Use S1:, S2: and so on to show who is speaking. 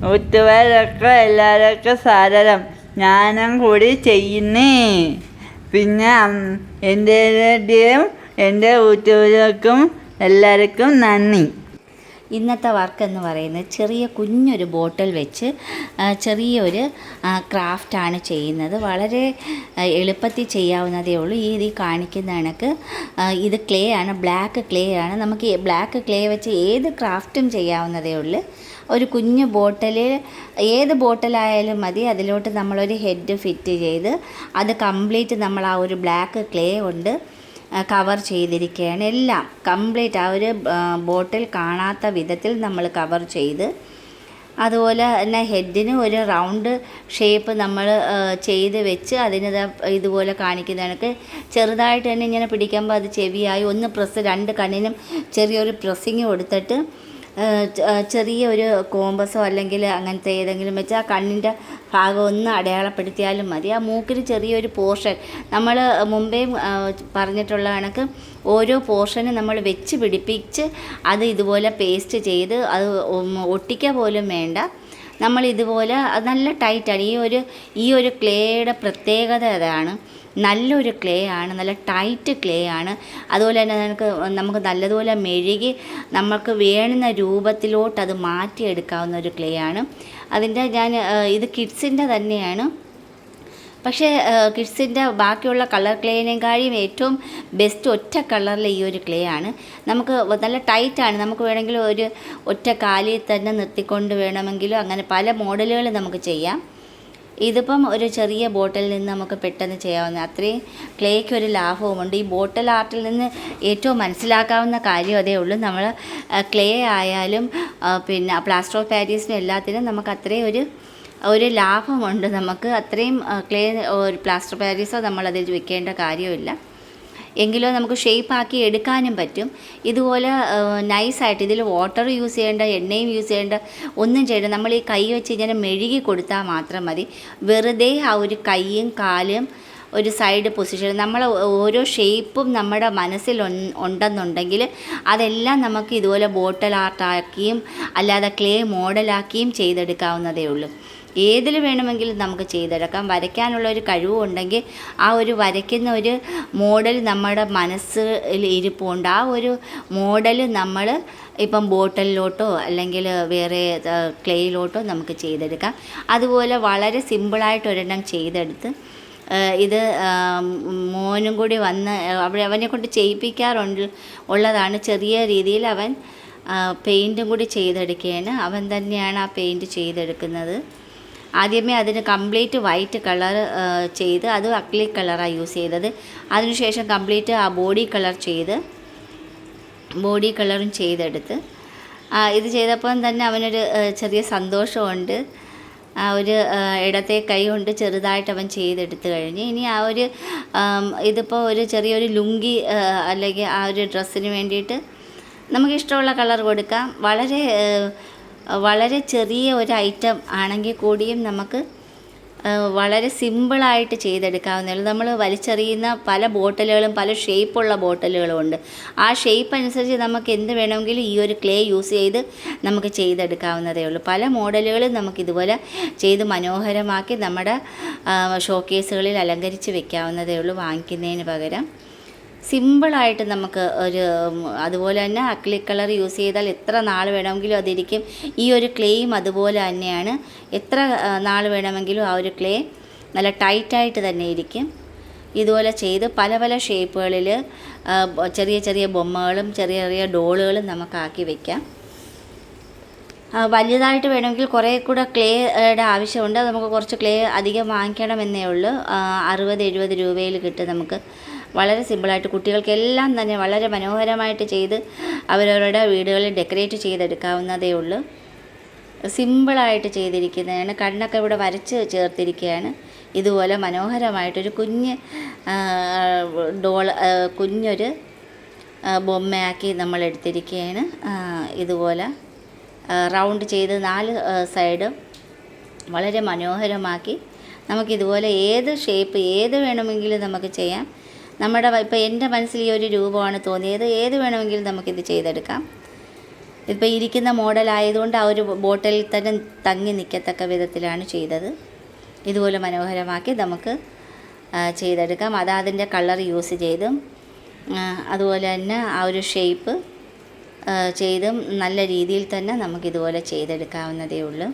S1: ഊറ്റുകാരൊക്കെ എല്ലാവർക്കും സാദരം. ഞാനും കൂടി ചെയ്യുന്നേ. പിന്നെ എൻ്റെയും എൻ്റെ ഊറ്റുകാർക്കും എല്ലാവർക്കും നന്ദി.
S2: ഇന്നത്തെ വർക്ക് എന്ന് പറയുന്നത് ചെറിയ കുഞ്ഞൊരു ബോട്ടിൽ വെച്ച് ചെറിയൊരു ക്രാഫ്റ്റാണ് ചെയ്യുന്നത്. വളരെ എളുപ്പത്തിൽ ചെയ്യാവുന്നതേ ഉള്ളൂ. ഈ കാണിക്കുന്ന കണക്ക് ഇത് ക്ലേ ആണ്, ബ്ലാക്ക് ക്ലേ ആണ്. നമുക്ക് ബ്ലാക്ക് ക്ലേ വെച്ച് ഏത് ക്രാഫ്റ്റും ചെയ്യാവുന്നതേ ഉള്ളൂ. ഒരു കുഞ്ഞു ബോട്ടിൽ, ഏത് ബോട്ടിലായാലും മതി. അതിലോട്ട് നമ്മളൊരു ഹെഡ് ഫിറ്റ് ചെയ്ത് അത് കംപ്ലീറ്റ് നമ്മൾ ആ ഒരു ബ്ലാക്ക് ക്ലേ കൊണ്ട് കവർ ചെയ്തിരിക്കുകയാണ്. എല്ലാം കംപ്ലീറ്റ് ആ ഒരു ബോട്ടിൽ കാണാത്ത വിധത്തിൽ നമ്മൾ കവർ ചെയ്ത്, അതുപോലെ തന്നെ ഹെഡിന് ഒരു റൗണ്ട് ഷേപ്പ് നമ്മൾ ചെയ്ത് വെച്ച് അതിന് ഇതുപോലെ കാണിക്കുന്ന കണക്ക് ചെറുതായിട്ട് തന്നെ ഇങ്ങനെ പിടിക്കുമ്പോൾ അത് ചെവിയായി ഒന്ന് രണ്ട് കണ്ണിനും ചെറിയൊരു പ്രസ്സിങ് കൊടുത്തിട്ട് ചെറിയ ഒരു കോമ്പസോ അല്ലെങ്കിൽ അങ്ങനത്തെ ഏതെങ്കിലും വെച്ച് ആ കണ്ണിൻ്റെ ഭാഗം ഒന്ന് അടയാളപ്പെടുത്തിയാലും മതി. ആ മൂക്കിൽ ചെറിയൊരു പോർഷൻ നമ്മൾ മുമ്പേ പറഞ്ഞിട്ടുള്ള കണക്ക് ഓരോ പോർഷനും നമ്മൾ വെച്ച് പിടിപ്പിച്ച് അത് ഇതുപോലെ പേസ്റ്റ് ചെയ്ത് അത് ഒട്ടിക്കുക പോലും വേണ്ട. നമ്മൾ ഇതുപോലെ നല്ല ടൈറ്റാണ്. ഈ ഒരു ക്ലേയുടെ പ്രത്യേകത അതാണ്. നല്ലൊരു ക്ലേ ആണ്, നല്ല ടൈറ്റ് ക്ലേ ആണ്. അതുപോലെ തന്നെ നമുക്ക് നല്ലതുപോലെ മെഴുകി നമുക്ക് വേണ്ടുന്ന രൂപത്തിലോട്ട് അത് മാറ്റിയെടുക്കാവുന്ന ഒരു ക്ലേ ആണ്. ഇത് കിഡ്സിൻ്റെ തന്നെയാണ്. പക്ഷേ കിഡ്സിൻ്റെ ബാക്കിയുള്ള കളർ ക്ലേനേക്കാളും ഏറ്റവും ബെസ്റ്റ് ഒറ്റ കളറിൽ ഈ ഒരു ക്ലേ ആണ്. നമുക്ക് നല്ല ടൈറ്റാണ്. നമുക്ക് വേണമെങ്കിൽ ഒരു ഒറ്റ കാലിൽ തന്നെ നിർത്തിക്കൊണ്ട് വേണമെങ്കിലും അങ്ങനെ പല മോഡലുകൾ നമുക്ക് ചെയ്യാം. ഇതിപ്പം ഒരു ചെറിയ ബോട്ടിലിൽ നിന്ന് നമുക്ക് പെട്ടെന്ന് ചെയ്യാവുന്ന അത്രയും ക്ലേക്ക് ഒരു ലാഭവുമുണ്ട്. ഈ ബോട്ടിൽ ആർട്ടിൽ നിന്ന് ഏറ്റവും മനസ്സിലാക്കാവുന്ന കാര്യം അതേ ഉള്ളൂ. നമ്മൾ ക്ലേ ആയാലും പിന്നെ പ്ലാസ്റ്റർ ഓഫ് പാരീസിനും എല്ലാത്തിനും നമുക്ക് അത്രയും ഒരു ലാഭമുണ്ട്. നമുക്ക് അത്രയും ക്ലേ ഒരു പ്ലാസ്റ്റർ പാരീസോ നമ്മളതിൽ വെക്കേണ്ട കാര്യമില്ല. എങ്കിലോ നമുക്ക് ഷേപ്പാക്കി എടുക്കാനും പറ്റും. ഇതുപോലെ നൈസായിട്ട് ഇതിൽ വാട്ടർ യൂസ് ചെയ്യേണ്ട, എണ്ണയും യൂസ് ചെയ്യേണ്ട, ഒന്നും ചെയ്യേണ്ട. നമ്മൾ ഈ കൈ വെച്ച് ഇങ്ങനെ മെഴുകി കൊടുത്താൽ മാത്രം മതി. വെറുതെ ആ ഒരു കൈയും കാലും ഒരു സൈഡ് പൊസിഷൻ നമ്മൾ ഓരോ ഷേപ്പും നമ്മുടെ മനസ്സിൽ ഉണ്ടെന്നുണ്ടെങ്കിൽ അതെല്ലാം നമുക്ക് ഇതുപോലെ ബോട്ടിൽ ആർട്ടാക്കിയും അല്ലാതെ ക്ലേ മോഡലാക്കിയും ചെയ്തെടുക്കാവുന്നതേ ഉള്ളൂ. ഏതിൽ വേണമെങ്കിലും നമുക്ക് ചെയ്തെടുക്കാം. വരയ്ക്കാനുള്ള ഒരു കഴിവുണ്ടെങ്കിൽ ആ ഒരു വരയ്ക്കുന്ന ഒരു മോഡൽ നമ്മുടെ മനസ്സിൽ ഇരിപ്പുണ്ട്. ആ ഒരു മോഡൽ നമ്മൾ ഇപ്പം ബോട്ടിലോട്ടോ അല്ലെങ്കിൽ വേറെ ക്ലേയിലോട്ടോ നമുക്ക് ചെയ്തെടുക്കാം. അതുപോലെ വളരെ സിമ്പിളായിട്ട് ഒരെണ്ണം ചെയ്തെടുത്ത് ഇത് മോനും കൂടി വന്ന് അവനെ കൊണ്ട് ഉള്ളതാണ്. ചെറിയ രീതിയിൽ അവൻ പെയിൻറ്റും കൂടി ചെയ്തെടുക്കുകയാണ്. അവൻ തന്നെയാണ് ആ പെയിൻറ്റ് ചെയ്തെടുക്കുന്നത്. ആദ്യമേ അതിന് കംപ്ലീറ്റ് വൈറ്റ് കളർ ചെയ്ത് അത് അക്ലിക് കളറാണ് യൂസ് ചെയ്തത്. അതിനുശേഷം കംപ്ലീറ്റ് ആ ബോഡി കളറും ചെയ്തെടുത്ത് ഇത് ചെയ്തപ്പം തന്നെ അവനൊരു ചെറിയ സന്തോഷമുണ്ട്. ആ ഒരു ഇടത്തെ കൈ കൊണ്ട് ചെറുതായിട്ട് അവൻ ചെയ്തെടുത്ത് കഴിഞ്ഞ് ഇനി ആ ഒരു ഇതിപ്പോൾ ഒരു ചെറിയൊരു ലുങ്കി അല്ലെങ്കിൽ ആ ഒരു ഡ്രസ്സിന് വേണ്ടിയിട്ട് നമുക്കിഷ്ടമുള്ള കളർ കൊടുക്കാം. വളരെ ചെറിയ ഒരു ഐറ്റം ആണെങ്കിൽ കൂടിയും നമുക്ക് വളരെ സിമ്പിളായിട്ട് ചെയ്തെടുക്കാവുന്നതാണ്. നമ്മൾ വലിച്ചെറിയുന്ന പല ബോട്ടിലുകളും പല ഷേപ്പുള്ള ബോട്ടിലുകളും ഉണ്ട്. ആ ഷേപ്പ് അനുസരിച്ച് നമുക്ക് എന്ത് വേണമെങ്കിലും ഈ ഒരു ക്ലേ യൂസ് ചെയ്ത് നമുക്ക് ചെയ്തെടുക്കാവുന്നതേ ഉള്ളൂ. പല മോഡലുകളും നമുക്കിതുപോലെ ചെയ്ത് മനോഹരമാക്കി നമ്മുടെ ഷോക്കേസുകളിൽ അലങ്കരിച്ച് വെക്കാവുന്നതേ ഉള്ളൂ വാങ്ങിക്കുന്നതിന് പകരം. സിമ്പിളായിട്ട് നമുക്ക് അതുപോലെ തന്നെ അക്ലിക് കളർ യൂസ് ചെയ്താൽ എത്ര നാൾ വേണമെങ്കിലും അതിരിക്കും. ഈ ഒരു ക്ലേയും അതുപോലെ തന്നെയാണ്. എത്ര നാൾ വേണമെങ്കിലും ആ ഒരു ക്ലേ നല്ല ടൈറ്റായിട്ട് തന്നെ ഇരിക്കും. ഇതുപോലെ ചെയ്ത് പല പല ഷേപ്പുകളിൽ ചെറിയ ചെറിയ ബൊമ്മകളും ചെറിയ ചെറിയ ഡോളുകളും നമുക്കാക്കി വയ്ക്കാം. വലുതായിട്ട് വേണമെങ്കിൽ കുറേ കൂടെ ക്ലേയുടെ ആവശ്യമുണ്ട്. നമുക്ക് കുറച്ച് ക്ലേ അധികം വാങ്ങിക്കണമെന്നേ ഉള്ളൂ. 60-70 രൂപയിൽ കിട്ടും. നമുക്ക് വളരെ സിമ്പിളായിട്ട് കുട്ടികൾക്കെല്ലാം തന്നെ വളരെ മനോഹരമായിട്ട് ചെയ്ത് അവരവരുടെ വീടുകളിൽ ഡെക്കറേറ്റ് ചെയ്തെടുക്കാവുന്നതേ ഉള്ളൂ. സിമ്പിളായിട്ട് ചെയ്തിരിക്കുന്നതാണ്. കണ്ണൊക്കെ ഇവിടെ വരച്ച് ചേർത്തിരിക്കുകയാണ്. ഇതുപോലെ മനോഹരമായിട്ടൊരു കുഞ്ഞൊരു ബൊമ്മയാക്കി നമ്മൾ എടുത്തിരിക്കുകയാണ്. ഇതുപോലെ റൗണ്ട് ചെയ്ത് 4 സൈഡും വളരെ മനോഹരമാക്കി നമുക്കിതുപോലെ ഏത് ഷേപ്പ് ഏത് വേണമെങ്കിലും നമുക്ക് ചെയ്യാം. ഇപ്പോൾ എൻ്റെ മനസ്സിൽ ഈ ഒരു രൂപമാണ് തോന്നിയത്. ഏത് വേണമെങ്കിലും നമുക്കിത് ചെയ്തെടുക്കാം. ഇപ്പോൾ ഇരിക്കുന്ന മോഡലായതുകൊണ്ട് ആ ഒരു ബോട്ടിലിൽ തന്നെ തങ്ങി നിൽക്കത്തക്ക വിധത്തിലാണ് ചെയ്തത്. ഇതുപോലെ മനോഹരമാക്കി നമുക്ക് ചെയ്തെടുക്കാം. അതിൻ്റെ കളർ യൂസ് ചെയ്തും അതുപോലെ തന്നെ ആ ഒരു ഷേപ്പ് ചെയ്തും നല്ല രീതിയിൽ തന്നെ നമുക്കിതുപോലെ ചെയ്തെടുക്കാവുന്നതേ ഉള്ളൂ.